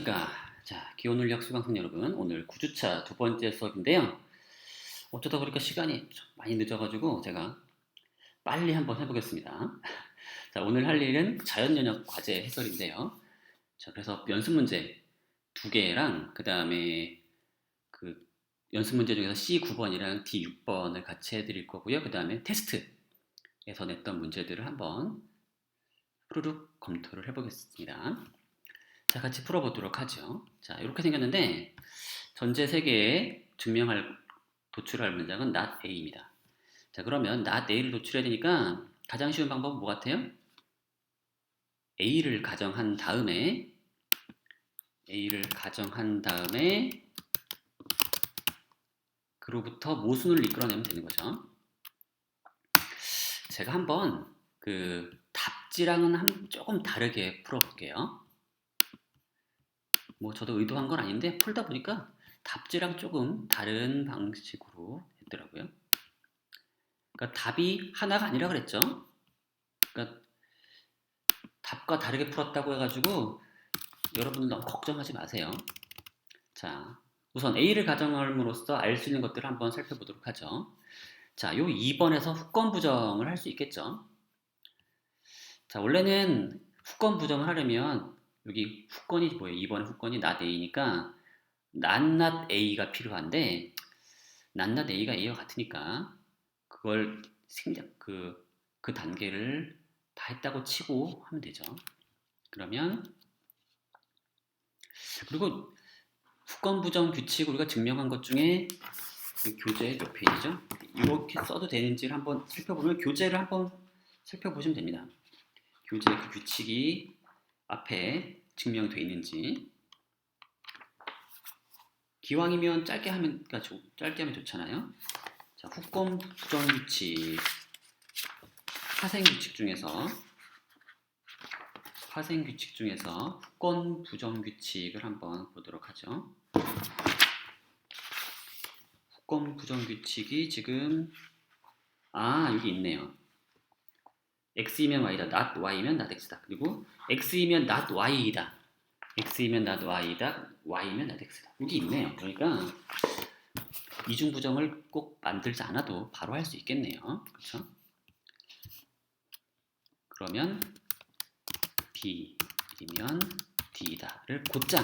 그러니까 기혼논리학 수강생 여러분, 오늘 9주차 두 번째 수업인데요. 어쩌다 보니까 시간이 좀 많이 늦어가지고 제가 빨리 한번 해보겠습니다. 자, 오늘 할 일은 자연연역 과제 해설인데요. 자, 그래서 연습 문제 두 개랑 그 다음에 그 연습 문제 중에서 C9번이랑 D6번을 같이 해드릴 거고요. 그 다음에 테스트에서 냈던 문제들을 한번 후루룩 검토를 해보겠습니다. 자, 같이 풀어보도록 하죠. 자, 이렇게 생겼는데 전제 세 개에 도출할 문장은 not A입니다. 자, 그러면 not A를 도출해야 되니까 가장 쉬운 방법은 뭐 같아요? A를 가정한 다음에 그로부터 모순을 이끌어내면 되는 거죠. 제가 한번 그 답지랑은 조금 다르게 풀어볼게요. 뭐 저도 의도한 건 아닌데 풀다 보니까 답지랑 조금 다른 방식으로 했더라고요. 그러니까 답이 하나가 아니라 그랬죠. 그러니까 답과 다르게 풀었다고 해가지고 여러분들 너무 걱정하지 마세요. 자, 우선 A를 가정함으로써 알 수 있는 것들을 한번 살펴보도록 하죠. 자, 요 2번에서 후권 부정을 할 수 있겠죠. 자, 원래는 후권 부정을 하려면 여기 후권이 뭐예요? 2번의 후권이 not A니까 not A가 필요한데 not A가 A와 같으니까 그걸 그 단계를 다 했다고 치고 하면 되죠. 그러면 그리고 후권 부정 규칙 우리가 증명한 것 중에 교재 몇 페이지죠? 이렇게 써도 되는지를 한번 살펴보면 교재를 한번 살펴보시면 됩니다. 교재 그 규칙이 앞에 증명되어 있는지. 기왕이면 짧게 하면 좋잖아요. 자, 후권 부정 규칙 파생 규칙 중에서 후권 부정 규칙을 한번 보도록 하죠. 후권 부정 규칙이 지금 여기 있네요. x이면 y다, not y면 not x다. 그리고 x이면 not y이다, x이면 not y이다, y면 not x다. 여기 있네요. 그러니까 이중 부정을 꼭 만들지 않아도 바로 할 수 있겠네요. 그렇죠? 그러면 b이면 d다를 곧장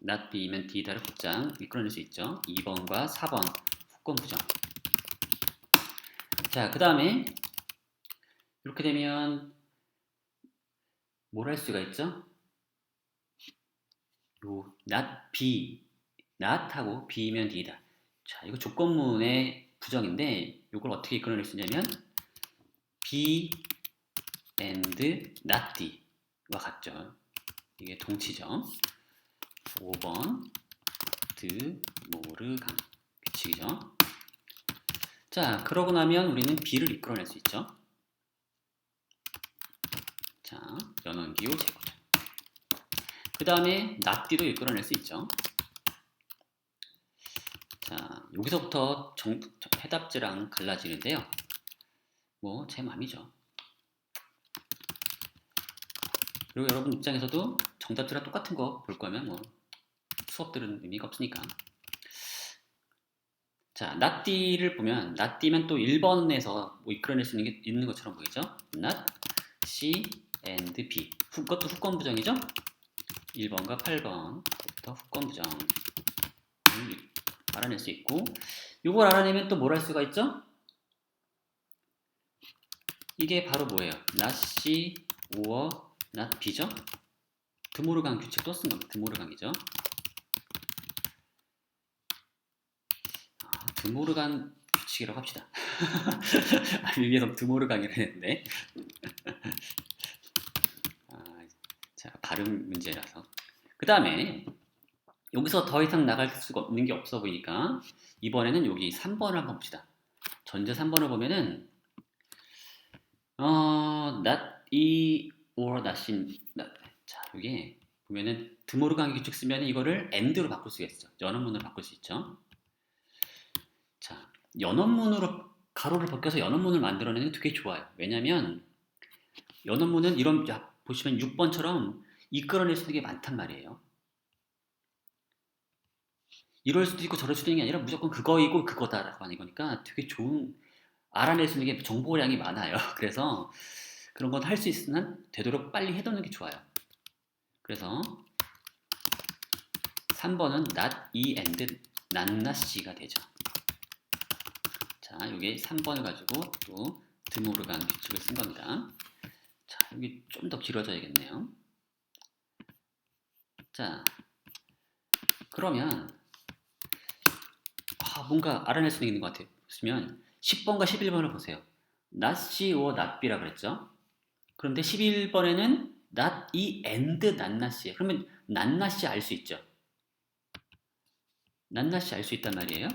not b이면 d다를 곧장 이끌어낼 수 있죠. 2번과 4번 후권 부정. 자, 그 다음에 이렇게 되면 뭘 할 수가 있죠? 요 not b, not하고 b면 d다. 자, 이거 조건문의 부정인데 이걸 어떻게 이끌어낼 수 있냐면 b and not d와 같죠. 이게 동치죠. 5번 드모르강 규칙이죠. 자, 그러고 나면 우리는 b를 이끌어낼 수 있죠. 자, 연원기호 제곱점. 그 다음에 not d도 이끌어낼 수 있죠. 자, 여기서부터 해답지랑 갈라지는데요. 뭐 제 맘이죠. 그리고 여러분 입장에서도 정답지랑 똑같은 거 볼 거면 뭐 수업들은 의미가 없으니까. 자, not d를 보면 not d면 또 1번에서 뭐 이끌어낼 수 있는 것처럼 보이죠? not c and b. 그것도 후권 부정이죠? 1번과 8번부터 후권 부정을 알아낼 수 있고, 이걸 알아내면 또 뭘 할 수가 있죠? 이게 바로 뭐예요? not c or not b죠? 드모르강 규칙 또 쓴 겁니다. 드모르강이죠. 드모르강 규칙이라고 합시다. 위에서 드모르강이라 했는데 자, 발음 문제라서. 그 다음에 여기서 더 이상 나갈 수가 없는 게 없어 보이니까 이번에는 여기 3번을 한번 봅시다. 전제 3번을 보면은 not e or not. 자, 여기 보면은 드모르강 규칙 쓰면 이거를 and로 바꿀 수가 있죠. 연원문으로 바꿀 수 있죠. 자, 연원문으로 가로를 벗겨서 연원문을 만들어내는 게 되게 좋아요. 왜냐면 연원문은 이런, 보시면 6번처럼 이끌어낼 수 있는 게 많단 말이에요. 이럴 수도 있고 저럴 수도 있는 게 아니라 무조건 그거이고 그거다라고 하는 거니까 되게 좋은 알아낼 수 있는 게 정보량이 많아요. 그래서 그런 건 할 수 있으면 되도록 빨리 해두는 게 좋아요. 그래서 3번은 not e and not not c가 되죠. 자, 여기 3번을 가지고 또 드모르간 규칙을 쓴 겁니다. 자, 여기 좀 더 길어져야겠네요. 자, 그러면 뭔가 알아낼 수 있는 것 같아요. 보시면 10번과 11번을 보세요. not C or not B라 그랬죠. 그런데 11번에는 not E and not not C예요. 그러면 not not C 알 수 있죠. not not C 알 수 있단 말이에요.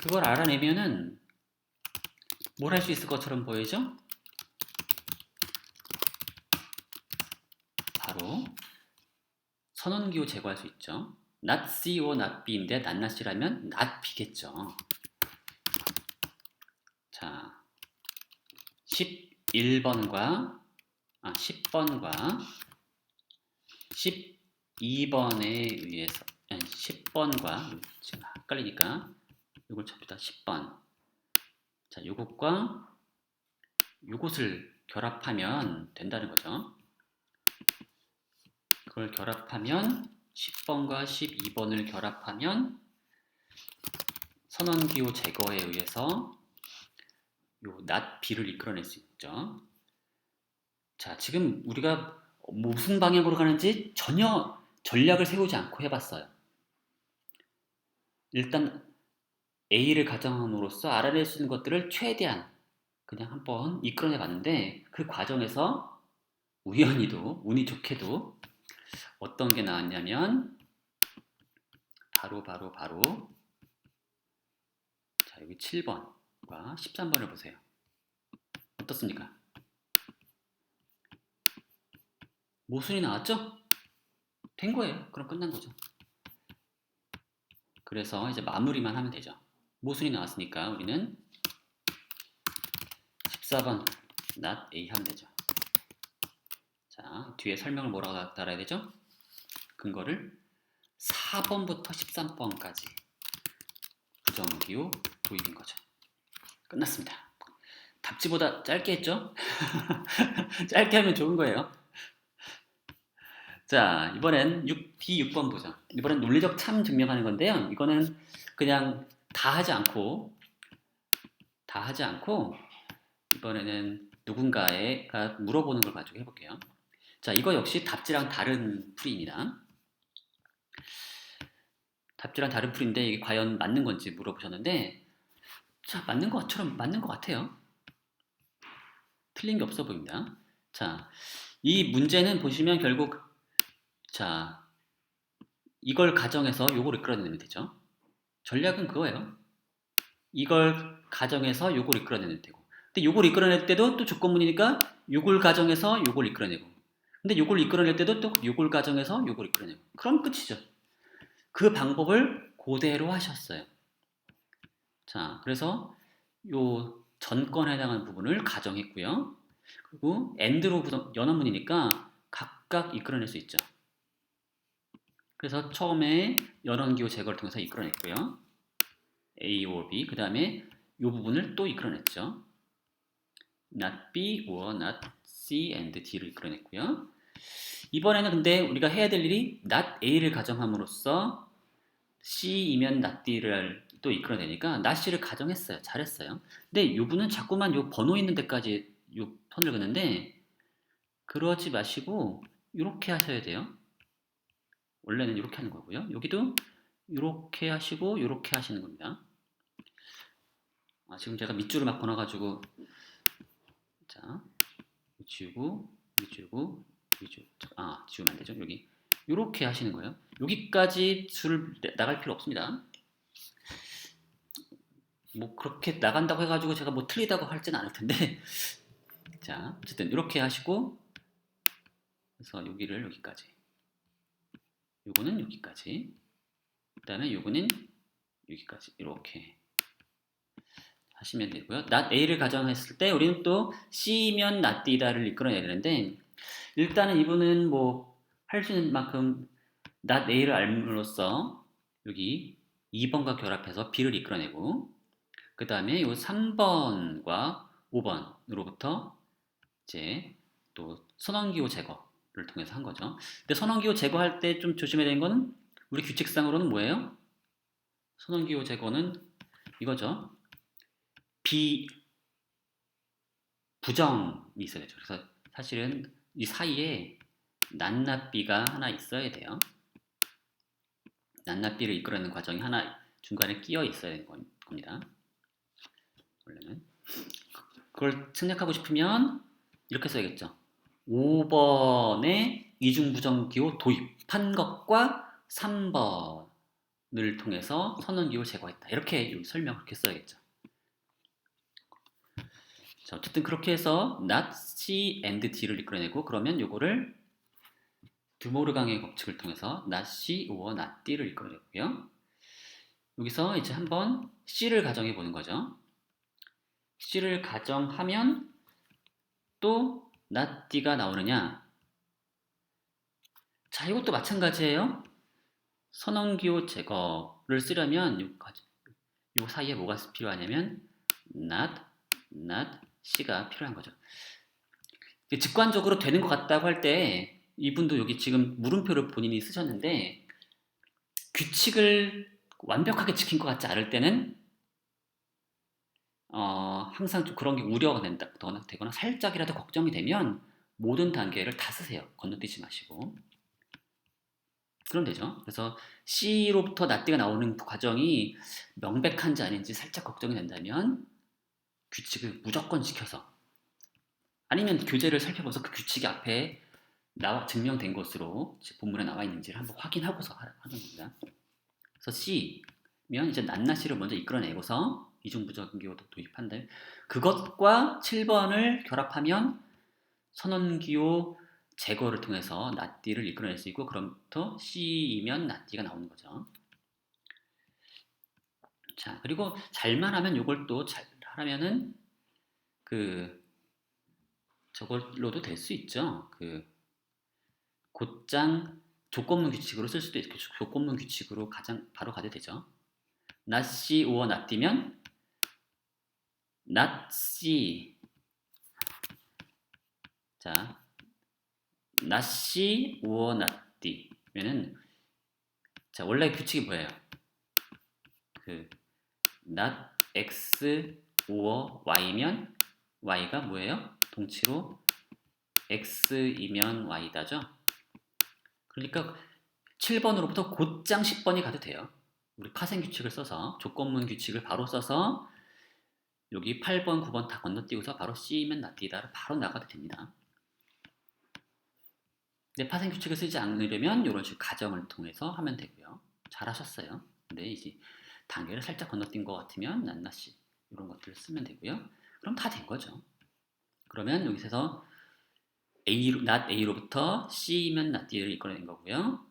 그걸 알아내면은 뭘 할 수 있을 것처럼 보이죠? 바로 선언기호 제거할 수 있죠. not C or not B인데 not not C라면 not B겠죠. 자, 10번과 12번에 의해서 10번과 지금 헷갈리니까 이걸 칩니다. 10번. 자, 요것과 요것을 결합하면 된다는 거죠. 그걸 결합하면 10번과 12번을 결합하면 선언기호 제거에 의해서 요 not B를 이끌어낼 수 있죠. 자, 지금 우리가 무슨 방향으로 가는지 전혀 전략을 세우지 않고 해봤어요. 일단 A를 가정함으로써 알아낼 수 있는 것들을 최대한 그냥 한번 이끌어내 봤는데 그 과정에서 우연히도 운이 좋게도 어떤 게 나왔냐면 바로 자, 여기 7번과 13번을 보세요. 어떻습니까? 모순이 나왔죠? 된 거예요. 그럼 끝난 거죠. 그래서 이제 마무리만 하면 되죠. 모순이 나왔으니까 우리는 14번 not A 하면 되죠. 자, 뒤에 설명을 뭐라고 달아야 되죠? 근거를 4번부터 13번까지 부정기호 도입인 거죠. 끝났습니다. 답지보다 짧게 했죠? 짧게 하면 좋은 거예요. 자, 이번엔 D6번 보죠. 이번엔 논리적 참 증명하는 건데요. 이거는 그냥 다 하지 않고 이번에는 누군가가 물어보는 걸 가지고 해볼게요. 자, 이거 역시 답지랑 다른 풀이입니다. 답지랑 다른 풀인데 이게 과연 맞는 건지 물어보셨는데 자, 맞는 것처럼 맞는 것 같아요. 틀린 게 없어 보입니다. 자, 이 문제는 보시면 결국 자, 이걸 가정해서 요걸 이끌어내면 되죠. 전략은 그거예요. 이걸 가정해서 요걸 이끌어내면 되고 근데 요걸 이끌어낼 때도 또 조건문이니까 요걸 가정해서 요걸 이끌어내고 근데 요걸 이끌어낼 때도 또 요걸 가정해서 요걸 이끌어내고 그럼 끝이죠. 그 방법을 그대로 하셨어요. 자, 그래서 요 전건에 해당하는 부분을 가정했고요. 그리고 AND로 연원문이니까 각각 이끌어낼 수 있죠. 그래서 처음에 연원기호 제거를 통해서 이끌어냈고요. A or B, 그 다음에 이 부분을 또 이끌어냈죠. not B or not C and D를 이끌어냈고요. 이번에는 근데 우리가 해야 될 일이 not A를 가정함으로써 C이면 not D를 또 이끌어내니까 not C를 가정했어요. 잘했어요. 근데 이 분은 자꾸만 요 번호 있는 데까지 요 선을 긋는데 그러지 마시고 이렇게 하셔야 돼요. 원래는 이렇게 하는 거고요. 여기도 이렇게 하시고 이렇게 하시는 겁니다. 지금 제가 밑줄을 막 그어놔가지고 자 지우고 지우면 안 되죠. 여기 이렇게 하시는 거예요. 여기까지 줄을 나갈 필요 없습니다. 뭐 그렇게 나간다고 해가지고 제가 뭐 틀리다고 할지는 않을 텐데 자 어쨌든 이렇게 하시고 그래서 여기를 여기까지 요거는 여기까지 그 다음에 요거는 여기까지 이렇게 하시면 되고요. not A를 가정했을 때 우리는 또 C면 not D다를 이끌어내야 되는데 일단은 이분은 뭐 할 수 있는 만큼 not A를 알므로써 여기 2번과 결합해서 B를 이끌어내고 그 다음에 요 3번과 5번으로부터 이제 또 선원기호 제거를 통해서 한 거죠. 근데 선원기호 제거할 때 좀 조심해야 되는 거는 우리 규칙상으로는 뭐예요? 선원기호 제거는 이거죠. B 부정이 있어야 되죠. 그래서 사실은 이 사이에 낱낱비가 하나 있어야 돼요. 낱낱비를 이끌어내는 과정이 하나 중간에 끼어 있어야 되는 겁니다. 원래는 그걸 생략하고 싶으면 이렇게 써야겠죠. 5번에 이중부정기호 도입한 것과 3번을 통해서 선언기호를 제거했다. 이렇게 설명 그렇게 써야겠죠. 자, 어쨌든 그렇게 해서 not C and D를 이끌어내고 그러면 요거를 드모르강의 법칙을 통해서 not C or not D를 이끌어내고요. 여기서 이제 한번 C를 가정해 보는 거죠. C를 가정하면 또 not D가 나오느냐? 자, 이것도 마찬가지예요. 선언기호 제거를 쓰려면 요 사이에 뭐가 필요하냐면 not C가 필요한 거죠. 직관적으로 되는 것 같다고 할 때 이분도 여기 지금 물음표를 본인이 쓰셨는데 규칙을 완벽하게 지킨 것 같지 않을 때는 항상 좀 그런 게 우려가 되거나 살짝이라도 걱정이 되면 모든 단계를 다 쓰세요. 건너뛰지 마시고. 그럼 되죠. 그래서 C로부터 낫띠가 나오는 과정이 명백한지 아닌지 살짝 걱정이 된다면 규칙을 무조건 지켜서 아니면 교재를 살펴봐서 그 규칙이 앞에 증명된 것으로 본문에 나와 있는지를 한번 확인하고서 하는 겁니다. 그래서 C면 이제 낱낱이를 먼저 이끌어내고서 이중부정기호도 도입한 다음에 그것과 7번을 결합하면 선언기호 제거를 통해서 낫띠를 이끌어낼 수 있고 그럼부터 C이면 낫띠가 나오는 거죠. 자, 그리고 잘만 하면 이걸 또 잘 하면은 저걸로도 될 수 있죠. 곧장 조건문 규칙으로 쓸 수도 있고 조건문 규칙으로 바로 가도 되죠. not C or not D면 not C 자 not C or not D면은 자 원래 규칙이 뭐예요? not X or Y면 Y가 뭐예요? 동치로 X이면 Y다죠? 그러니까 7번으로부터 곧장 10번이 가도 돼요. 우리 파생 규칙을 써서 조건문 규칙을 바로 써서 여기 8번, 9번 다 건너뛰고서 바로 C면 낫디다를 바로 나가도 됩니다. 근데 파생 규칙을 쓰지 않으려면 이런 식으로 가정을 통해서 하면 되고요. 잘하셨어요. 근데 이제 단계를 살짝 건너뛴 것 같으면 낱낱이 이런 것들을 쓰면 되고요. 그럼 다 된 거죠. 그러면 여기서 not A로부터 C면 낫디를 이끌어낸 거고요.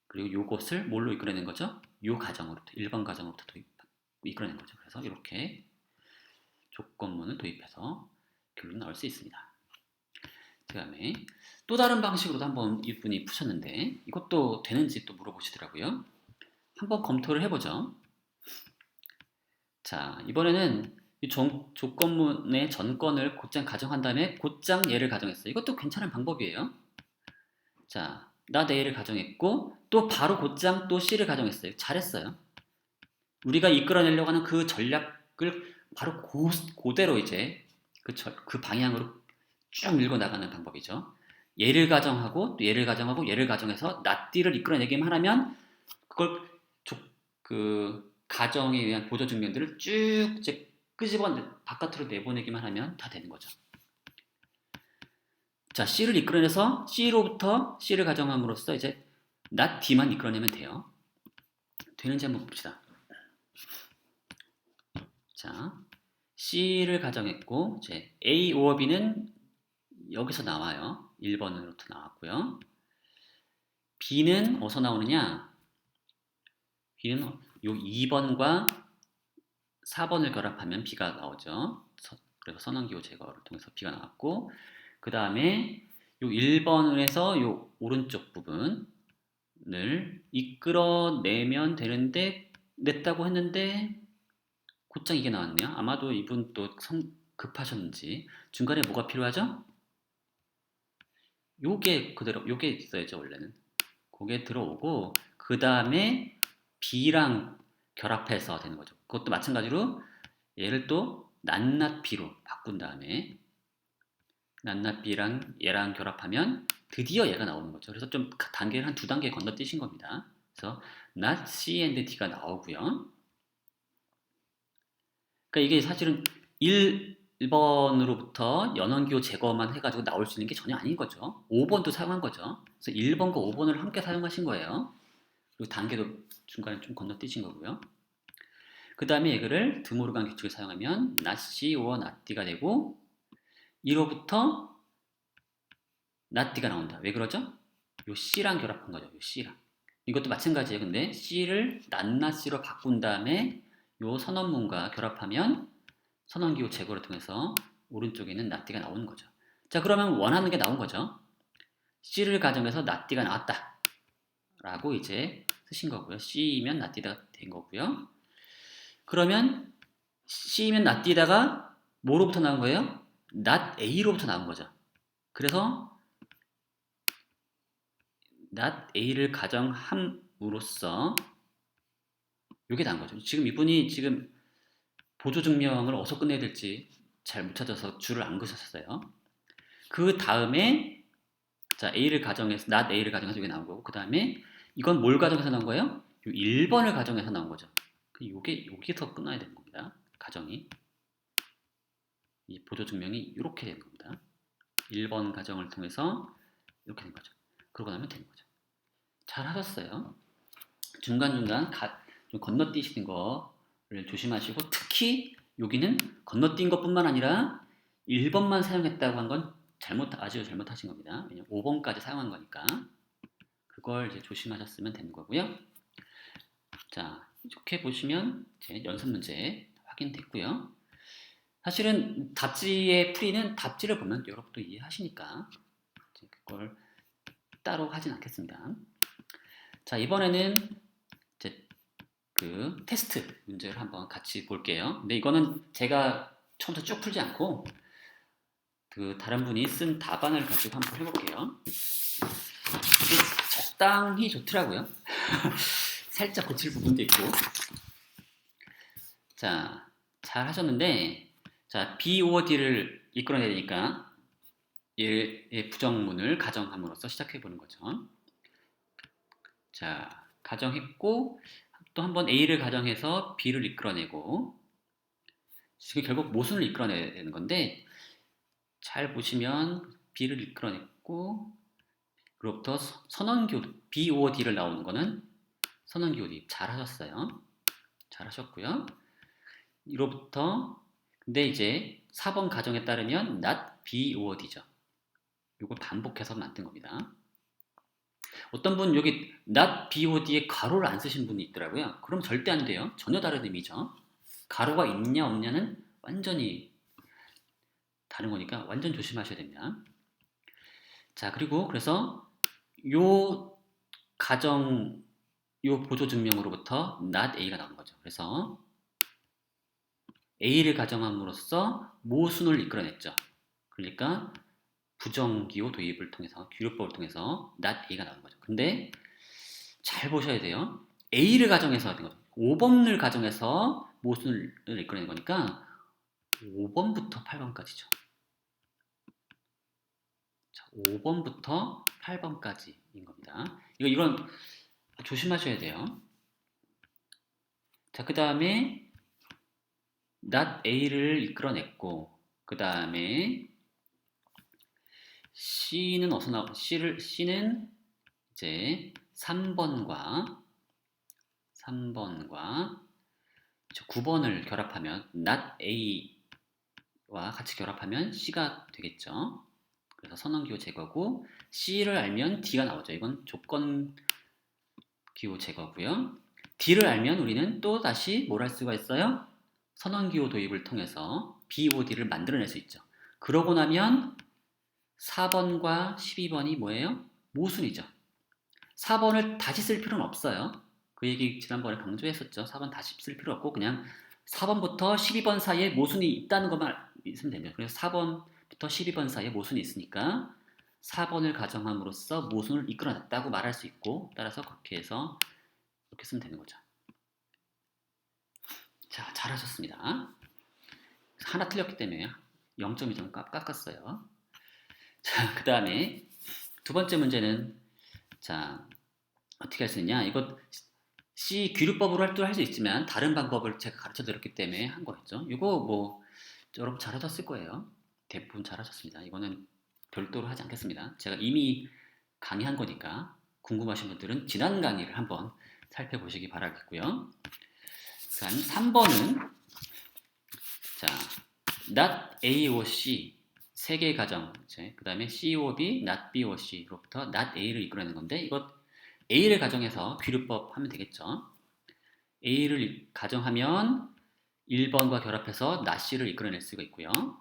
그리고 요것을 뭘로 이끌어낸 거죠? 요 가정으로부터 1번 가정으로부터 이끌어낸 거죠. 그래서 이렇게 조건문을 도입해서 결론 나올 수 있습니다. 그 다음에 또 다른 방식으로도 한번 이분이 푸셨는데 이것도 되는지 또 물어보시더라고요. 한번 검토를 해보죠. 자, 이번에는 이 조건문의 전건을 곧장 가정한 다음에 곧장 얘를 가정했어요. 이것도 괜찮은 방법이에요. 자, not A를 가정했고 또 바로 곧장 또 C를 가정했어요. 잘했어요. 우리가 이끌어내려고 하는 그 전략을 바로 그대로 이제 그 방향으로 쭉 밀고 나가는 방법이죠. 얘를 가정하고 또 얘를 가정하고 얘를 가정해서 낫띠를 이끌어내기만 하면 그걸 그 가정에 의한 보조 증명들을 쭉 이제 끄집어 바깥으로 내보내기만 하면 다 되는 거죠. 자, C를 이끌어내서 C로부터 C를 가정함으로써 이제 not D만 이끌어내면 돼요. 되는지 한번 봅시다. 자, C를 가정했고 이제 A or B는 여기서 나와요. 1번으로부터 나왔고요. B는 어디서 나오느냐? B는 요 2번과 4번을 결합하면 B가 나오죠. 그래서 선언기호 제거를 통해서 B가 나왔고 그 다음에 요 1번에서 요 오른쪽 부분 이끌어내면 되는데 냈다고 했는데 곧장 이게 나왔네요. 아마도 이분 또 급하셨는지 중간에 뭐가 필요하죠? 요게 그대로 요게 있어야죠. 원래는 그게 들어오고 그 다음에 B랑 결합해서 되는 거죠. 그것도 마찬가지로 얘를 또 낱낱 B로 바꾼 다음에 낱낱 B랑 얘랑 결합하면 드디어 얘가 나오는 거죠. 그래서 좀 단계를 한 두 단계 건너뛰신 겁니다. 그래서 not C and D가 나오고요. 그러니까 이게 사실은 1번으로부터 연원기호 제거만 해가지고 나올 수 있는 게 전혀 아닌 거죠. 5번도 사용한 거죠. 그래서 1번과 5번을 함께 사용하신 거예요. 그리고 단계도 중간에 좀 건너뛰신 거고요. 그 다음에 이거를 드모르간 규칙을 사용하면 not C or not D가 되고 1호부터 not D가 나온다. 왜 그러죠? 요 C랑 결합한 거죠. 요 C랑. 이것도 마찬가지예요. 근데 C를 낱낱 C로 바꾼 다음에 요 선언문과 결합하면 선언기호 제거를 통해서 오른쪽에 있는 not D가 나오는 거죠. 자, 그러면 원하는 게 나온 거죠. C를 가정해서 not D가 나왔다. 라고 이제 쓰신 거고요. C이면 not D가 된 거고요. 그러면 C면 낫디다가 뭐로부터 나온 거예요? not A로부터 나온 거죠. 그래서 not A를 가정함으로써 이게 나온 거죠. 지금 이분이 지금 보조 증명을 어디서 끝내야 될지 잘 못 찾아서 줄을 안 그으셨어요. 그 다음에 자 A를 가정해서 not A를 가정해서 이게 나온 거고 그 다음에 이건 뭘 가정해서 나온 거예요? 1번을 가정해서 나온 거죠. 여기서 끝나야 되는 겁니다. 가정이. 이 보조 증명이 이렇게 되는 겁니다. 1번 가정을 통해서 이렇게 된 거죠. 그러고 나면 되는 거죠. 잘 하셨어요. 중간중간 좀 건너뛰시는 거를 조심하시고 특히 여기는 건너뛴 것뿐만 아니라 1번만 사용했다고 한 건 아주 잘못하신 겁니다. 왜냐면 5번까지 사용한 거니까 그걸 이제 조심하셨으면 되는 거고요. 자, 이렇게 보시면 제 연습 문제 확인됐고요. 사실은 답지의 풀이는 답지를 보면 여러분도 이해하시니까 그걸 따로 하진 않겠습니다. 자, 이번에는 이제 그 테스트 문제를 한번 같이 볼게요. 근데 이거는 제가 처음부터 쭉 풀지 않고 그 다른 분이 쓴 답안을 가지고 한번 해볼게요. 적당히 좋더라고요. 살짝 고칠 부분도 있고. 자, 잘 하셨는데 자, B, O, D를 이끌어내야 되니까 얘의 부정문을 가정함으로써 시작해보는 거죠. 자, 가정했고 또 한번 A를 가정해서 B를 이끌어내고 지금 결국 모순을 이끌어내야 되는 건데 잘 보시면 B를 이끌어냈고 그로부터 선언기호 B, O, D를 나오는 거는 선언기호 D 잘 하셨어요. 잘 하셨고요. 이로부터 근데 이제 4번 가정에 따르면 not B, O, D죠. 이걸 반복해서 만든 겁니다. 어떤 분 여기 not BOD에 가로를 안 쓰신 분이 있더라고요. 그럼 절대 안 돼요. 전혀 다른 의미죠. 가로가 있냐 없냐는 완전히 다른 거니까 완전 조심하셔야 됩니다. 자, 그리고 그래서 요 가정 요 보조 증명으로부터 not A가 나오는 거죠. 그래서 A를 가정함으로써 모순을 이끌어냈죠. 그러니까 부정기호 도입을 통해서 규율법을 통해서 not A가 나오는 거죠. 근데 잘 보셔야 돼요. A를 가정해서 하는 거죠. 5번을 가정해서 모순을 이끌어낸 거니까 5번부터 8번까지죠. 자, 5번부터 8번까지인 겁니다. 이건 조심하셔야 돼요. 자, 그 다음에 not A를 이끌어냈고 그 다음에 C는 어디서 나오? C는 이제 3번과 9번을 결합하면 not A와 같이 결합하면 C가 되겠죠. 그래서 선언기호 제거고 C를 알면 D가 나오죠. 이건 조건기호 제거고요. D를 알면 우리는 또 다시 뭘 할 수가 있어요? 선언기호 도입을 통해서 BOD를 만들어낼 수 있죠. 그러고 나면 4번과 12번이 뭐예요? 모순이죠. 4번을 다시 쓸 필요는 없어요. 그 얘기 지난번에 강조했었죠. 4번 다시 쓸 필요 없고 그냥 4번부터 12번 사이에 모순이 있다는 것만 있으면 됩니다. 그래서 4번부터 12번 사이에 모순이 있으니까 4번을 가정함으로써 모순을 이끌어냈다고 말할 수 있고 따라서 그렇게 해서 이렇게 쓰면 되는 거죠. 자, 잘하셨습니다. 하나 틀렸기 때문에 0.2점 깎았어요. 자, 그 다음에 두 번째 문제는 자 어떻게 할 수 있냐? 이거 C 귀류법으로 할 수 있지만 다른 방법을 제가 가르쳐 드렸기 때문에 한 거였죠. 이거 뭐 여러분 잘하셨을 거예요. 대부분 잘하셨습니다. 이거는 별도로 하지 않겠습니다. 제가 이미 강의한 거니까 궁금하신 분들은 지난 강의를 한번 살펴보시기 바라겠고요. 그럼 3번은 자 not A or C 세 개의 가정, 그 다음에 C or B, not B or C로부터 not A를 이끌어내는 건데 이것 A를 가정해서 귀류법 하면 되겠죠. A를 가정하면 1번과 결합해서 not C를 이끌어낼 수가 있고요.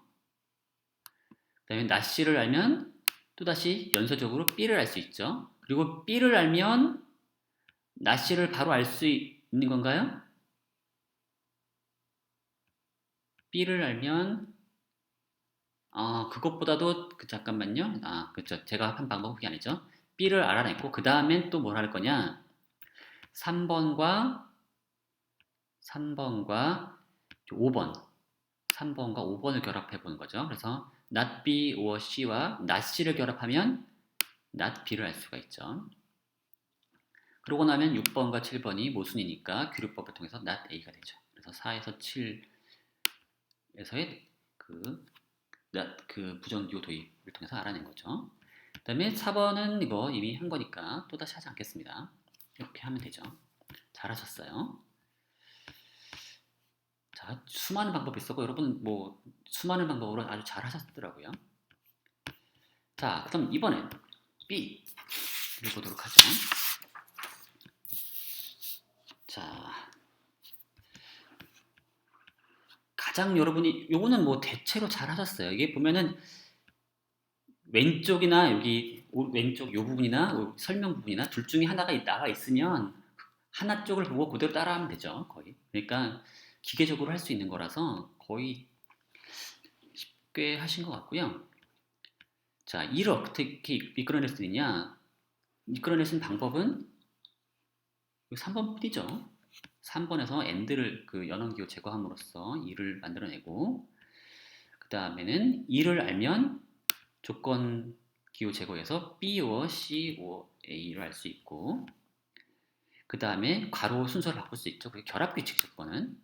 그 다음에 not C를 알면 또다시 연쇄적으로 B를 알 수 있죠. 그리고 B를 알면 not C를 바로 알 수 있는 건가요? B를 알면 그것보다도 잠깐만요. 그렇죠. 제가 한 방법은 그게 아니죠. B를 알아냈고 그 다음엔 또 뭘 할 거냐? 3번과 5번 3번과 5번을 결합해 보는 거죠. 그래서 not B or C와 not C를 결합하면 not B를 알 수가 있죠. 그러고 나면 6번과 7번이 모순이니까 귀류법을 통해서 not A가 되죠. 그래서 4에서 7에서의 그 부정기호 도입을 통해서 알아낸 거죠. 그 다음에 4번은 이거 이미 한 거니까 또다시 하지 않겠습니다. 이렇게 하면 되죠. 잘하셨어요. 자, 수많은 방법이 있었고 여러분 뭐 수많은 방법으로 아주 잘하셨더라고요. 자, 그럼 이번엔 B를 보도록 하죠. 자, 가장 여러분이 요거는 뭐 대체로 잘하셨어요. 이게 보면은 왼쪽이나 여기 왼쪽 요 부분이나 설명 부분이나 둘 중에 하나가 나와 있으면 하나 쪽을 보고 그대로 따라하면 되죠. 거의. 그러니까 기계적으로 할 수 있는 거라서 거의 쉽게 하신 것 같고요. 자, 이를 어떻게 이끌어낼 수 있냐? 이끌어낼 수 있는 방법은 3번 뿐이죠. 3번에서 AND를 그 연원기호 제거함으로써 2를 만들어내고 그 다음에는 2를 알면 조건 기호 제거해서 B or C or A를 알 수 있고 그 다음에 괄호 순서를 바꿀 수 있죠. 그게 결합 규칙이죠. 그거는.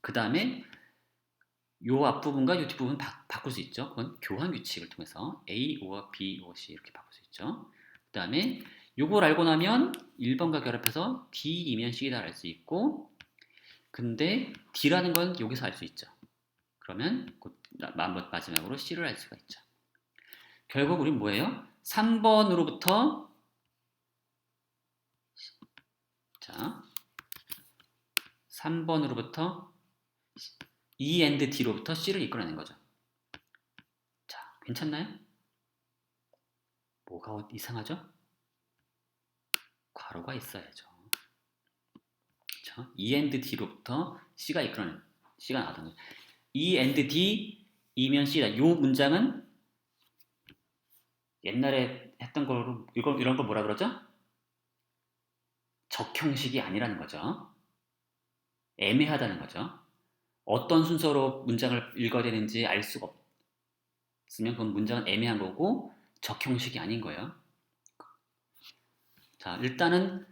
그 다음에 요 앞부분과 요 뒷부분 바꿀 수 있죠. 그건 교환 규칙을 통해서 A or B or C 이렇게 바꿀 수 있죠. 그 다음에 요걸 알고 나면 1번과 결합해서 D이면 C다 알 수 있고 근데 D라는 건 여기서 알 수 있죠. 그러면 마지막으로 C를 알 수가 있죠. 결국 우린 뭐예요? 3번으로부터 자 3번으로부터 E and D로부터 C를 이끌어낸 거죠. 자, 괜찮나요? 뭐가 이상하죠? 괄호가 있어야죠. 그렇죠? E and D로부터 C가 이끌어낸 C가 나왔던 거죠. E and D이면 C다. 요 문장은 옛날에 했던 거로 이런 걸 뭐라 그러죠? 적형식이 아니라는 거죠. 애매하다는 거죠. 어떤 순서로 문장을 읽어야 되는지 알 수가 없으면 그건 문장은 애매한 거고 적형식이 아닌 거예요. 자, 일단은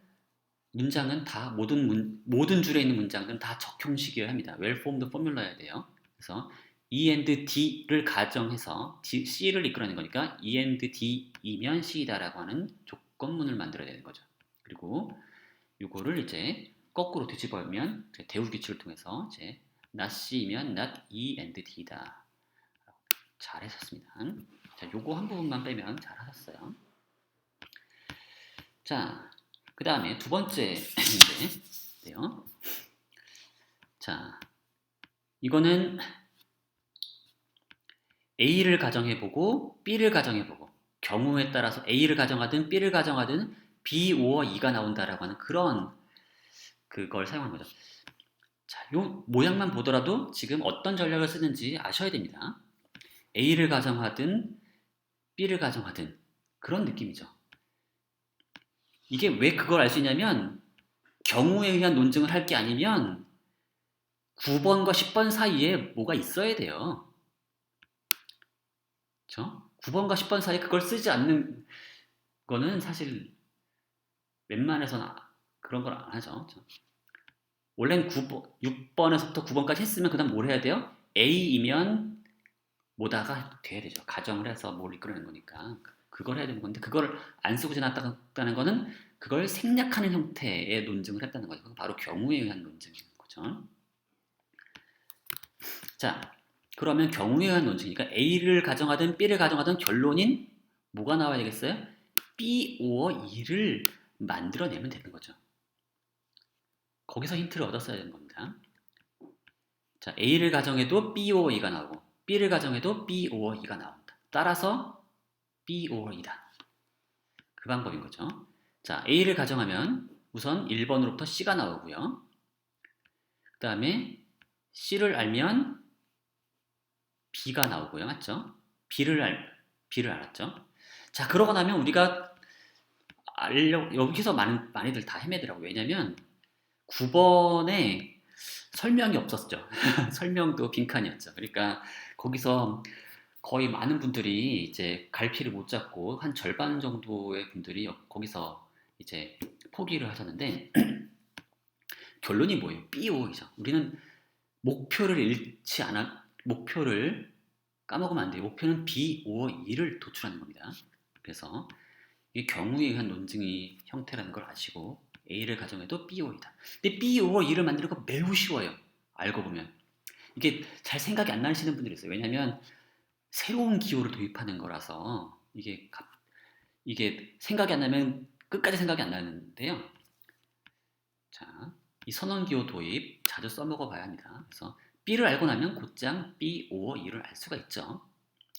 문장은 다 모든 줄에 있는 문장들은 다 적형식이어야 합니다. well-formed formula여야 돼요. 그래서 E and D를 가정해서 C를 이끌어내는 거니까 E and D이면 C이다라고 하는 조건문을 만들어야 되는 거죠. 그리고 이거를 이제 거꾸로 뒤집어보면 대우 규칙을 통해서 이제 not C이면 not E and D다. 잘하셨습니다. 자, 요거 한 부분만 빼면 잘하셨어요. 자, 그 다음에 두 번째 문제인데요. 자, 이거는 A를 가정해보고 B를 가정해보고 경우에 따라서 A를 가정하든 B를 가정하든 B, 5어 2가 나온다라고 하는 그런 그걸 사용한 거죠. 자, 요 모양만 보더라도 지금 어떤 전략을 쓰는지 아셔야 됩니다. A를 가정하든 B를 가정하든 그런 느낌이죠. 이게 왜 그걸 알 수 있냐면 경우에 의한 논증을 할 게 아니면 9번과 10번 사이에 뭐가 있어야 돼요. 그렇죠? 9번과 10번 사이에 그걸 쓰지 않는 거는 사실 웬만해서는 그런 걸 안 하죠. 그렇죠? 원래는 6번에서부터 9번까지 했으면 그 다음 뭘 해야 돼요? A이면 뭐다가 돼야 되죠. 가정을 해서 뭘 이끌어내는 거니까. 그걸 해야 되는 건데 그걸 안 쓰고 지났다는 거는 그걸 생략하는 형태의 논증을 했다는 거죠. 그건 바로 경우에 의한 논증인 거죠. 자, 그러면 경우에 의한 논증이니까 A를 가정하든 B를 가정하든 결론인 뭐가 나와야 되겠어요? B, 5, 2를 만들어내면 되는 거죠. 거기서 힌트를 얻었어야 되는 겁니다. 자, A를 가정해도 B, 5, 2가 나오고 B를 가정해도 B, 5, 2가 나온다. 따라서 B, 5, 2다. 그 방법인 거죠. 자, A를 가정하면 우선 1번으로부터 C가 나오고요. 그 다음에 C를 알면 B가 나오고요. 맞죠? B를 알았죠? 자, 그러고 나면 우리가 여기서 많이들 다 헤매더라고요. 왜냐면 9번에 설명이 없었죠. 설명도 빈칸이었죠. 그러니까 거기서 거의 많은 분들이 이제 갈피를 못 잡고 한 절반 정도의 분들이 거기서 이제 포기를 하셨는데 결론이 뭐예요? BO이죠. 우리는 목표를 까먹으면 안 돼요. 목표는 BOE를 도출하는 겁니다. 그래서 이게 경우에 의한 논증의 형태라는 걸 아시고 A를 가정해도 BO이다. 근데 BOE를 만드는 거 매우 쉬워요. 알고 보면. 이게 잘 생각이 안 나시는 분들이 있어요. 왜냐하면 새로운 기호를 도입하는 거라서 이게 생각이 안 나면 끝까지 생각이 안 나는데요. 자, 이 선언기호 도입 자주 써먹어 봐야 합니다. 그래서 B를 알고 나면 곧장 B, 5, 2를 알 수가 있죠.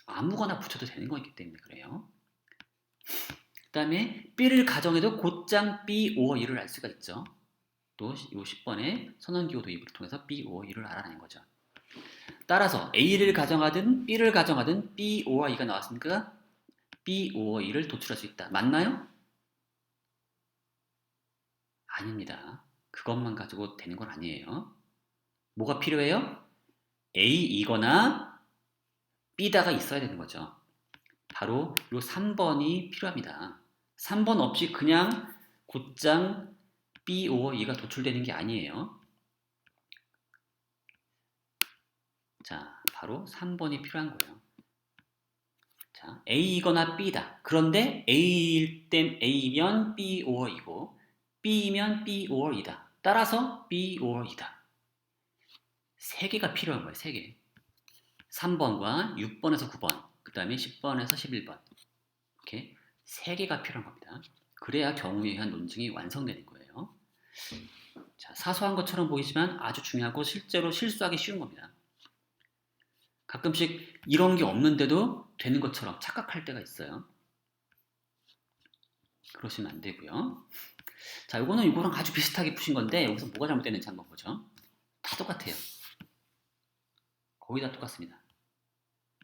아무거나 붙여도 되는 거기 때문에 그래요. 그 다음에 B를 가정해도 곧장 B, 5, 2를 알 수가 있죠. 또 이 10번의 선언기호 도입을 통해서 B, 5, 2를 알아내는 거죠. 따라서 A를 가정하든 B를 가정하든 B, 5와 2가 나왔으니까 B, 5와 2를 도출할 수 있다. 맞나요? 아닙니다. 그것만 가지고 되는 건 아니에요. 뭐가 필요해요? A이거나 B다가 있어야 되는 거죠. 바로 이 3번이 필요합니다. 3번 없이 그냥 곧장 B, 5, 2가 도출되는 게 아니에요. 자, 바로 3번이 필요한 거예요. 자, A이거나 B다. 그런데 A이면 B, 5, 2고 B이면 B, 5, 2다. 따라서 B, 5, 2다. 3개가 필요한 거예요. 3개. 3번과 6번에서 9번, 그 다음에 10번에서 11번. 이렇게 3개가 필요한 겁니다. 그래야 경우에 의한 논증이 완성되는 거예요. 자, 사소한 것처럼 보이지만 아주 중요하고 실제로 실수하기 쉬운 겁니다. 가끔씩 이런 게 없는데도 되는 것처럼 착각할 때가 있어요. 그러시면 안 되고요. 자, 이거는 이거랑 아주 비슷하게 푸신 건데 여기서 뭐가 잘못됐는지 한번 보죠. 다 똑같아요. 거의 다 똑같습니다.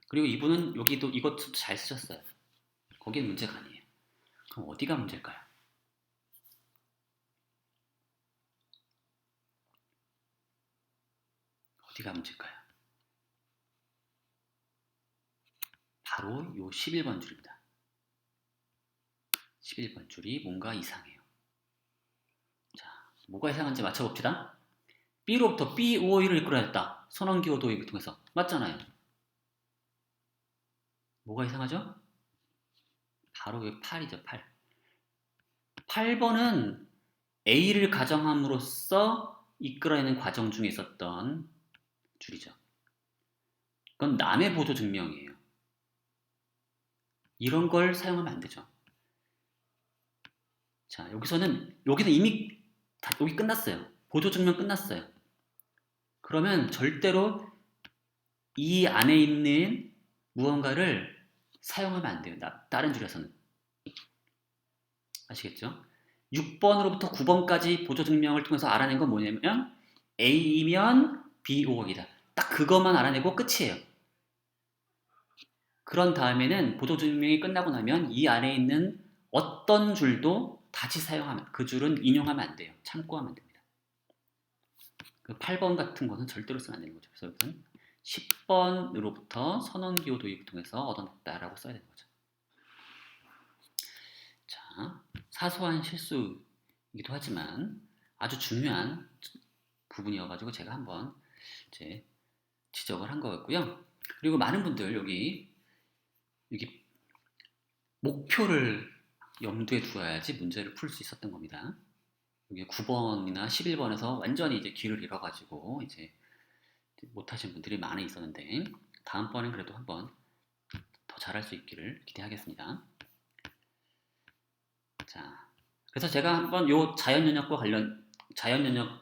그리고 이분은 여기도 이것도 잘 쓰셨어요. 거기에 문제가 아니에요. 그럼 어디가 문제일까요? 어디가 문제일까요? 바로 요 11번 줄입니다. 11번 줄이 뭔가 이상해요. 자, 뭐가 이상한지 맞춰봅시다. B로부터 B5E를 이끌어냈다. 선언기호 도입을 통해서. 맞잖아요. 뭐가 이상하죠? 바로 요 8이죠, 8. 8번은 A를 가정함으로써 이끌어내는 과정 중에 있었던 줄이죠. 그건 남의 보조 증명이에요. 이런 걸 사용하면 안 되죠. 자, 여기는 이미 여기 끝났어요. 보조 증명 끝났어요. 그러면 절대로 이 안에 있는 무언가를 사용하면 안 돼요. 다른 줄에서는. 아시겠죠? 6번으로부터 9번까지 보조증명을 통해서 알아낸 건 뭐냐면 A이면 B 5억이다. 딱 그것만 알아내고 끝이에요. 그런 다음에는 보조증명이 끝나고 나면 이 안에 있는 어떤 줄도 다시 사용하면 그 줄은 인용하면 안 돼요. 참고하면 됩니다. 그 8번 같은 거는 절대로 쓰면 안 되는 거죠. 그래서 여기서는 10번으로부터 선언기호 도입을 통해서 얻어냈다라고 써야 되는 거죠. 자, 사소한 실수이기도 하지만 아주 중요한 부분이어가지고 제가 한번 이제 지적을 한 거였고요. 그리고 많은 분들 여기 목표를 염두에 두어야지 문제를 풀 수 있었던 겁니다. 여기 9번이나 11번에서 완전히 이제 길을 잃어가지고 이제 못하신 분들이 많이 있었는데 다음번엔 그래도 한번 더 잘할 수 있기를 기대하겠습니다. 자, 그래서 제가 한번 요 자연연역과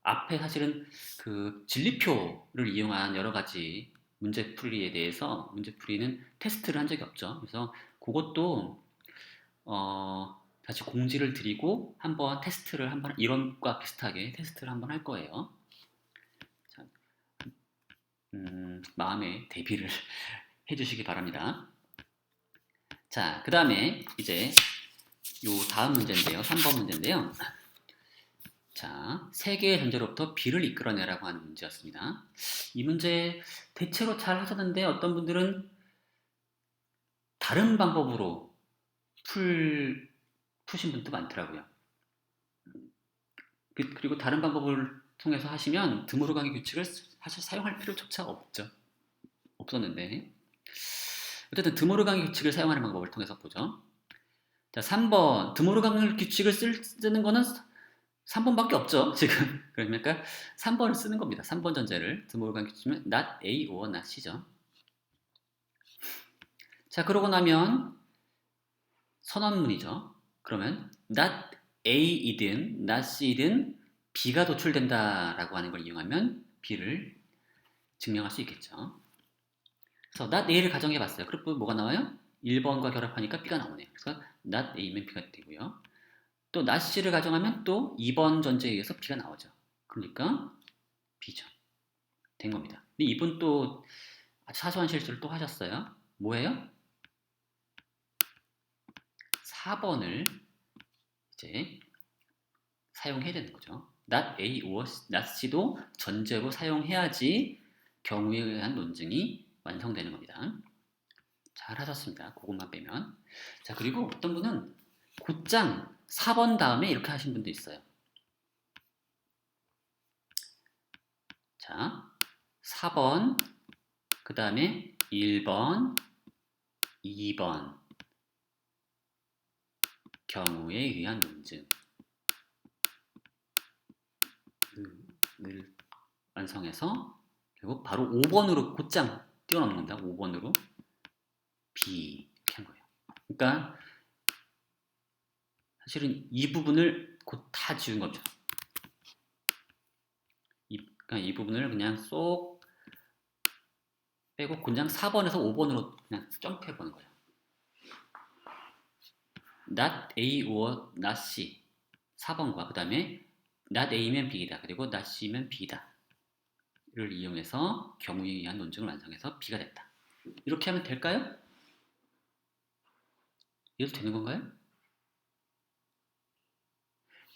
앞에 사실은 그 진리표를 이용한 여러 가지 문제풀이에 대해서 문제풀이는 테스트를 한 적이 없죠. 그래서 그것도 다시 공지를 드리고 한번 테스트를 한번 이론과 비슷하게 테스트를 한번 할 거예요. 자, 마음의 대비를 해주시기 바랍니다. 자, 그 다음에 이제 요 다음 문제인데요. 3번 문제인데요. 자, 세 개의 전제로부터 B를 이끌어내라고 하는 문제였습니다. 이 문제 대체로 잘 하셨는데 어떤 분들은 다른 방법으로 푸신 분도 많더라고요. 그리고 다른 방법을 통해서 하시면 드모르간의 규칙을 사실 사용할 필요조차 없었는데 어쨌든 드모르간의 규칙을 사용하는 방법을 통해서 보죠. 자, 3번 드모르간의 규칙을 쓰는 거는 3번밖에 없죠, 지금. 그러니까 3번을 쓰는 겁니다. 3번 전제를 드모르간 규칙이면 not A or not C죠. 자, 그러고 나면 선언문이죠. 그러면 not A이든 not C이든 B가 도출된다라고 하는 걸 이용하면 B를 증명할 수 있겠죠. 그래서 not A를 가정해 봤어요. 그리고 뭐가 나와요? 1번과 결합하니까 B가 나오네요. 그래서 not A면 B가 되고요. 또 not C를 가정하면 또 2번 전제에 의해서 B가 나오죠. 그러니까 B죠. 된 겁니다. 근데 이분 또 아주 사소한 실수를 또 하셨어요. 뭐예요? 4번을 이제 사용해야 되는 거죠. not A or not C도 전제로 사용해야지 경우에 의한 논증이 완성되는 겁니다. 잘 하셨습니다. 그것만 빼면. 자, 그리고 어떤 분은 곧장 4번 다음에 이렇게 하신 분도 있어요. 자, 4번, 그 다음에 1번, 2번 경우에 의한 논증을 완성해서 결국 바로 5번으로 곧장 뛰어넘는 겁니다. 5번으로 B 이렇게 한 거예요. 그러니까 사실은 이 부분을 곧 다 지운 거죠. 그러니까 이 부분을 그냥 쏙 빼고 그냥 4번에서 5번으로 그냥 점프해보는 거예요. not A or not C 4번과 그 다음에 not A면 B이다. 그리고 not C면 B다. 를 이용해서 경우에 의한 논증을 완성해서 B가 됐다. 이렇게 하면 될까요? 이래도 되는 건가요?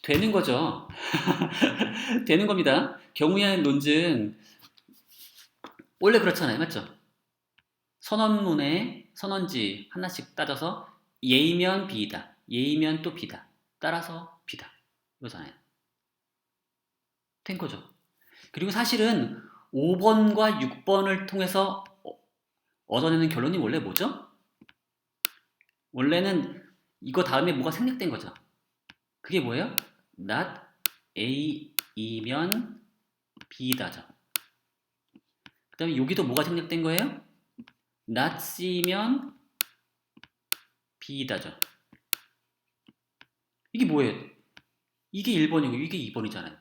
되는 거죠. 되는 겁니다. 경우에 의한 논증 원래 그렇잖아요. 맞죠? 선언문에 선언지 하나씩 따져서 A면 B이다. A면 또 B다. 따라서 B다. 이거잖아요. 된 거죠. 그리고 사실은 5번과 6번을 통해서 얻어내는 결론이 원래 뭐죠? 원래는 이거 다음에 뭐가 생략된 거죠. 그게 뭐예요? not A이면 B다죠. 그 다음에 여기도 뭐가 생략된 거예요? not C면 B다죠. 이게 뭐예요? 이게 1번이고 이게 2번이잖아요.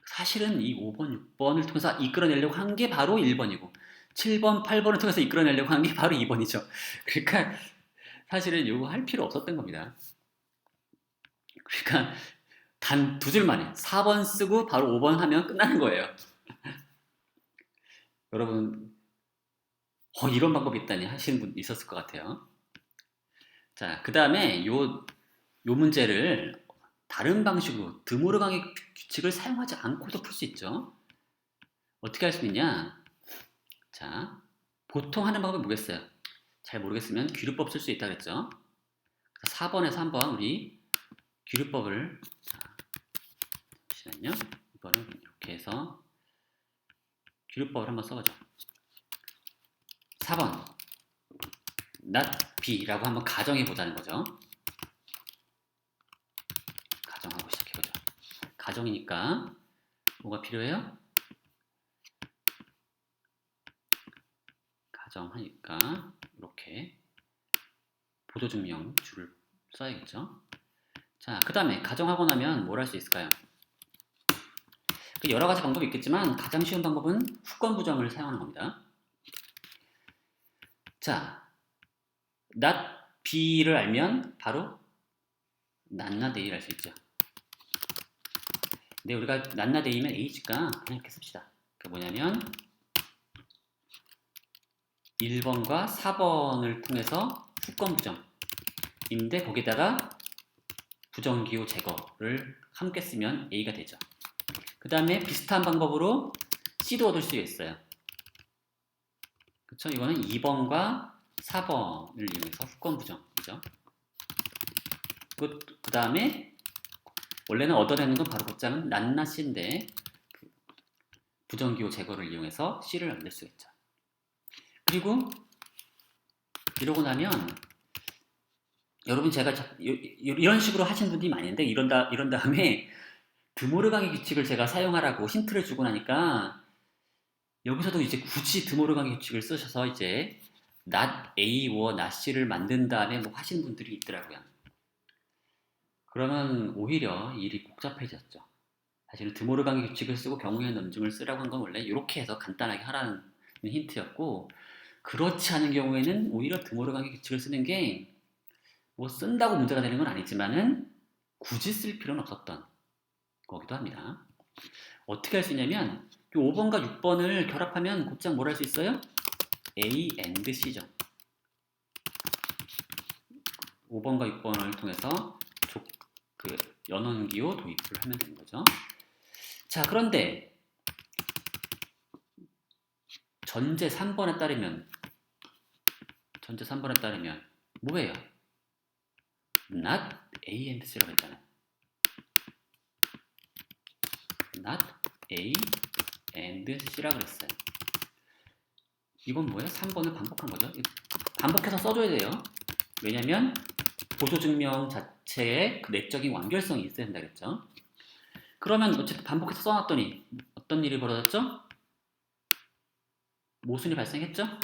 사실은 이 5번, 6번을 통해서 이끌어내려고 한 게 바로 1번이고 7번, 8번을 통해서 이끌어내려고 한 게 바로 2번이죠. 그러니까 사실은 이거 할 필요 없었던 겁니다. 그러니까 단 두 줄 만에 4번 쓰고 바로 5번 하면 끝나는 거예요. 여러분, 이런 방법이 있다니 하시는 분 있었을 것 같아요. 자, 그 다음에 요 문제를 다른 방식으로 드모르강의 규칙을 사용하지 않고도 풀 수 있죠. 어떻게 할 수 있냐? 자, 보통 하는 방법이 뭐겠어요? 잘 모르겠으면 귀류법 쓸 수 있다 그랬죠. 4번에서 한번 우리 귀류법을, 자, 잠시만요. 이거는 이렇게 해서 귀류법을 한번 써보죠. 4번 not b라고 한번 가정해 보자는 거죠. 가정하고 시작해 보죠. 가정이니까 뭐가 필요해요? 가정하니까 이렇게 보도증명 줄을 써야겠죠. 자, 그 다음에 가정하고 나면 뭘 할 수 있을까요? 여러 가지 방법이 있겠지만 가장 쉬운 방법은 후권 부정을 사용하는 겁니다. 자, not b를 알면 바로 not not a를 알 수 있죠. 근데 우리가 not not a면 a니까 그냥 이렇게 씁시다. 그 뭐냐면 1번과 4번을 통해서 후권 부정인데 거기다가 부정기호 제거를 함께 쓰면 a가 되죠. 그 다음에 비슷한 방법으로 c도 얻을 수 있어요. 그쵸? 이거는 2번과 4번을 이용해서 후권 부정이죠. 그 다음에 원래는 얻어내는 건 바로 곧장은 낱낱 c인데 부정기호 제거를 이용해서 c를 얻을 수가 있죠. 그리고 이러고 나면 여러분 제가 이런 식으로 하신 분들이 많은데 이런 다음에 드모르강의 규칙을 제가 사용하라고 힌트를 주고 나니까 여기서도 이제 굳이 드모르강의 규칙을 쓰셔서 이제 not A or not C를 만든 다음에 뭐 하시는 분들이 있더라고요. 그러면 오히려 일이 복잡해졌죠. 사실은 드모르강의 규칙을 쓰고 경우의 논증을 쓰라고 한 건 원래 이렇게 해서 간단하게 하라는 힌트였고 그렇지 않은 경우에는 오히려 드모르강의 규칙을 쓰는 게 뭐 쓴다고 문제가 되는 건 아니지만은 굳이 쓸 필요는 없었던 거기도 합니다. 어떻게 할 수 있냐면 5번과 6번을 결합하면 곧장 뭘 할 수 있어요? A and C죠. 5번과 6번을 통해서 연원기호 도입을 하면 되는 거죠. 자, 그런데 전제 3번에 따르면 뭐예요? not A and C라고 했잖아요. not A and C라고 그랬어요. 이건 뭐예요? 3번을 반복한 거죠. 반복해서 써줘야 돼요. 왜냐면 보조증명 자체에 그 내적인 완결성이 있어야 된다 그랬죠. 그러면 어쨌든 반복해서 써놨더니 어떤 일이 벌어졌죠? 모순이 발생했죠?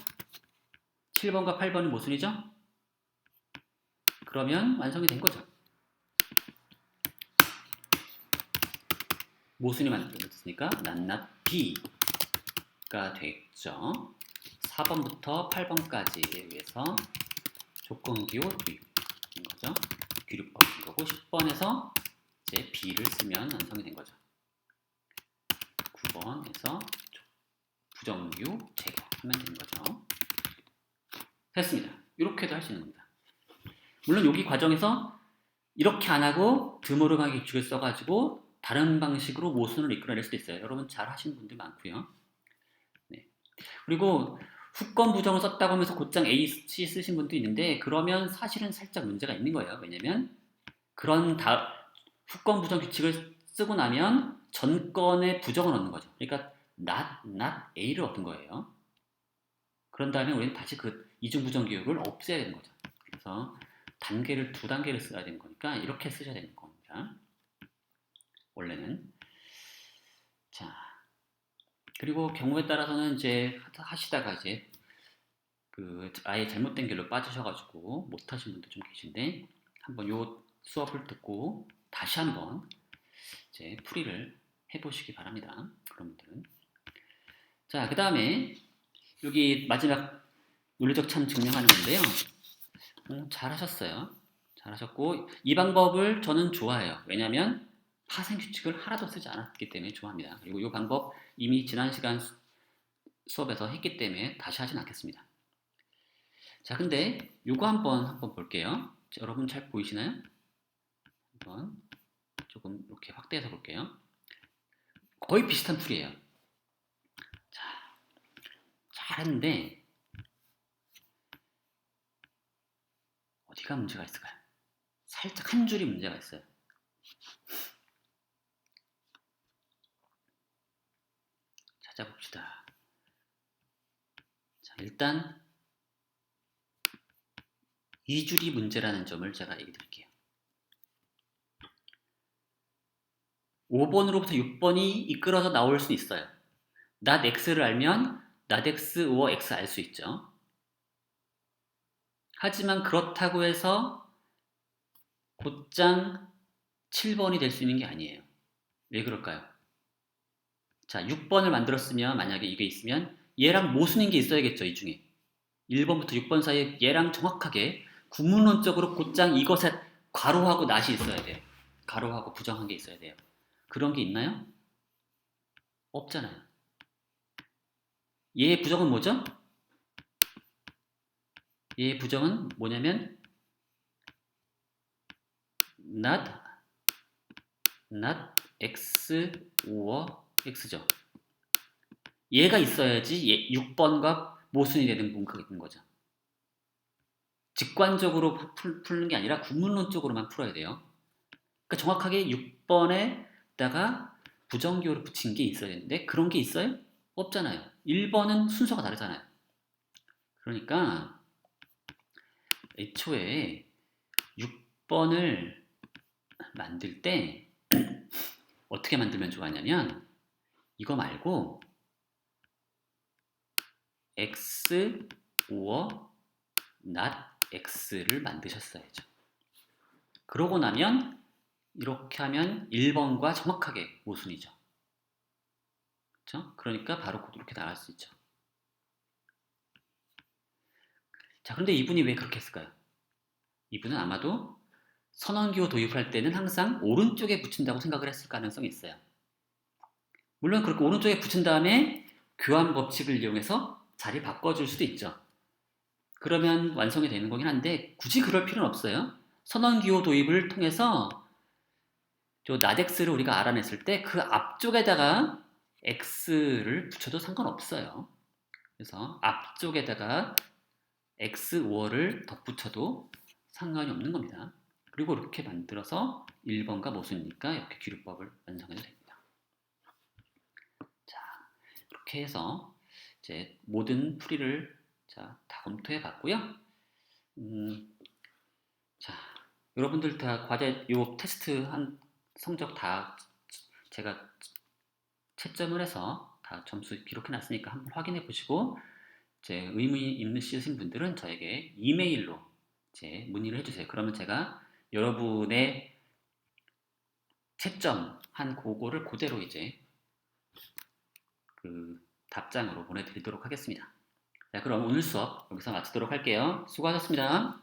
7번과 8번이 모순이죠? 그러면 완성이 된 거죠. 모순이 만들어졌으니까 not B가 됐죠. 4번부터 8번까지에 의해서 조건기호 도입인 거죠. 귀류법인 거고 10번에서 이제 B를 쓰면 완성이 된 거죠. 9번에서 부정기호 제거하면 되는 거죠. 됐습니다. 이렇게도 할 수 있는 겁니다. 물론 여기 과정에서 이렇게 안 하고 드모르강의 규칙을 써가지고 다른 방식으로 모순을 이끌어낼 수도 있어요. 여러분 잘 하시는 분들 많고요. 네. 그리고 후권 부정을 썼다고 하면서 곧장 A, C 쓰신 분도 있는데 그러면 사실은 살짝 문제가 있는 거예요. 왜냐면 그런 후권 부정 규칙을 쓰고 나면 전건의 부정을 얻는 거죠. 그러니까 not A를 얻은 거예요. 그런 다음에 우리는 다시 그 이중 부정 기호를 없애야 되는 거죠. 그래서 두 단계를 써야 되는 거니까 이렇게 쓰셔야 되는 겁니다. 원래는. 자, 그리고 경우에 따라서는 이제 하시다가 이제 아예 잘못된 길로 빠지셔가지고 못하신 분도 좀 계신데 한번 요 수업을 듣고 다시 한번 이제 풀이를 해보시기 바랍니다. 그런 분들은. 자, 그 다음에 여기 마지막 논리적 참 증명하는 건데요. 잘하셨어요. 잘하셨고 이 방법을 저는 좋아해요. 왜냐하면 파생 규칙을 하나도 쓰지 않았기 때문에 좋아합니다. 그리고 이 방법 이미 지난 시간 수업에서 했기 때문에 다시 하진 않겠습니다. 자, 근데 이거 한번 볼게요. 자, 여러분 잘 보이시나요? 한번 조금 이렇게 확대해서 볼게요. 거의 비슷한 풀이에요. 자, 잘했는데 어디가 문제가 있을까요? 살짝 한 줄이 문제가 있어요. 찾아봅시다. 자, 일단 이 줄이 문제라는 점을 제가 얘기 드릴게요. 5번으로부터 6번이 이끌어서 나올 수 있어요. not x를 알면 not x or x 알 수 있죠. 하지만 그렇다고 해서 곧장 7번이 될 수 있는 게 아니에요. 왜 그럴까요? 자, 6번을 만들었으면 만약에 이게 있으면 얘랑 모순인 게 있어야겠죠. 이 중에 1번부터 6번 사이에 얘랑 정확하게 구문론적으로 곧장 이것에 괄호하고 낫이 있어야 돼요. 괄호하고 부정한 게 있어야 돼요. 그런 게 있나요? 없잖아요. 얘의 부정은 뭐죠? 얘의 부정은 뭐냐면 not x or x죠. 얘가 있어야지 6번과 모순이 되는 문구가 있는 거죠. 직관적으로 푸는 게 아니라 구문론적으로만 풀어야 돼요. 그러니까 정확하게 6번에다가 부정기호를 붙인 게 있어야 되는데 그런 게 있어요? 없잖아요. 1번은 순서가 다르잖아요. 그러니까 애초에 6번을 만들 때 어떻게 만들면 좋았냐면 이거 말고 x or not x를 만드셨어야죠. 그러고 나면 이렇게 하면 1번과 정확하게 모순이죠. 그렇죠? 그러니까 바로 이렇게 나갈 수 있죠. 자, 그런데 이분이 왜 그렇게 했을까요? 이분은 아마도 선언기호 도입할 때는 항상 오른쪽에 붙인다고 생각을 했을 가능성이 있어요. 물론 그렇게 오른쪽에 붙인 다음에 교환 법칙을 이용해서 자리 바꿔줄 수도 있죠. 그러면 완성이 되는 거긴 한데 굳이 그럴 필요는 없어요. 선언기호 도입을 통해서 저 나덱스를 우리가 알아냈을 때 그 앞쪽에다가 x를 붙여도 상관없어요. 그래서 앞쪽에다가 x 5를 덧붙여도 상관이 없는 겁니다. 그리고 이렇게 만들어서 1번과 모순이니까 이렇게 기류법을 완성해도 됩니다. 자, 이렇게 해서 이제 모든 풀이를 다 검토해 봤고요. 자, 여러분들 다 과제 요 테스트 한 성적 다 제가 채점을 해서 다 점수 기록해 놨으니까 한번 확인해 보시고 제 의미 있으신 분들은 저에게 이메일로 이제 문의를 해주세요. 그러면 제가 여러분의 채점한 그거를 그대로 이제 그 답장으로 보내드리도록 하겠습니다. 자, 그럼 오늘 수업 여기서 마치도록 할게요. 수고하셨습니다.